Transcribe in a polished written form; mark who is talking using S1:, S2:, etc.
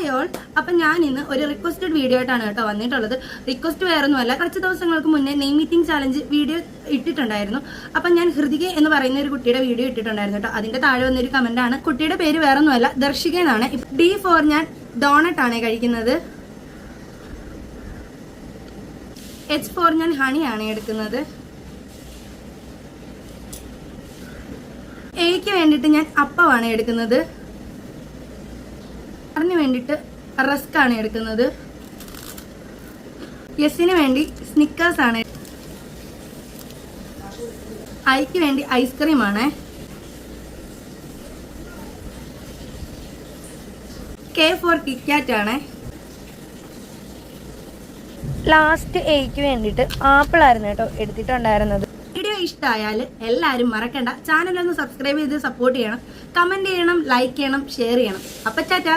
S1: Hi all. അപ്പം ഞാൻ ഇന്ന് ഒരു റിക്വസ്റ്റഡ് വീഡിയോ ആയിട്ടാണ് കേട്ടോ വന്നിട്ടുള്ളത്. റിക്വസ്റ്റ് വേറൊന്നുമല്ല, കുറച്ച് ദിവസങ്ങൾക്ക് മുന്നേ നെയിം മീറ്റിംഗ് ചാലഞ്ച് വീഡിയോ ഇട്ടിട്ടുണ്ടായിരുന്നു. അപ്പം ഞാൻ ഹൃതിക എന്ന് പറയുന്ന ഒരു കുട്ടിയുടെ വീഡിയോ ഇട്ടിട്ടുണ്ടായിരുന്നു കേട്ടോ. അതിന്റെ താഴെ വന്നൊരു കമന്റ് ആണ്. കുട്ടിയുടെ പേര് വേറൊന്നുമല്ല, ദർശിക എന്നാണ്. D4 ഞാൻ ഡോണറ്റ് ആണ് കഴിക്കുന്നത്. H4 ഞാൻ ഹണി ആണ് എടുക്കുന്നത്. Aക്ക് വേണ്ടിയിട്ട് ഞാൻ അപ്പമാണ് എടുക്കുന്നത്. ന് വേണ്ടിയിട്ട് റസ്ക് ആണ് എടുക്കുന്നത്. യെസിന് വേണ്ടി സ്നിക്കേഴ്സ് ആണ്. ഐക്ക് വേണ്ടി ഐസ്ക്രീം ആണ്. K4 കിറ്റ്കാറ്റ് ആണ്. ലാസ്റ്റ് Aക്ക് വേണ്ടിയിട്ട് ആപ്പിൾ ആയിരുന്നു കേട്ടോ എടുത്തിട്ടുണ്ടായിരുന്നത്. വീഡിയോ ഇഷ്ടമായാൽ എല്ലാവരും മറക്കണ്ട, ചാനൽ ഒന്ന് സബ്സ്ക്രൈബ് ചെയ്ത് സപ്പോർട്ട് ചെയ്യണം, കമന്റ് ചെയ്യണം, ലൈക്ക് ചെയ്യണം, ഷെയർ ചെയ്യണം. അപ്പം ടാറ്റാ.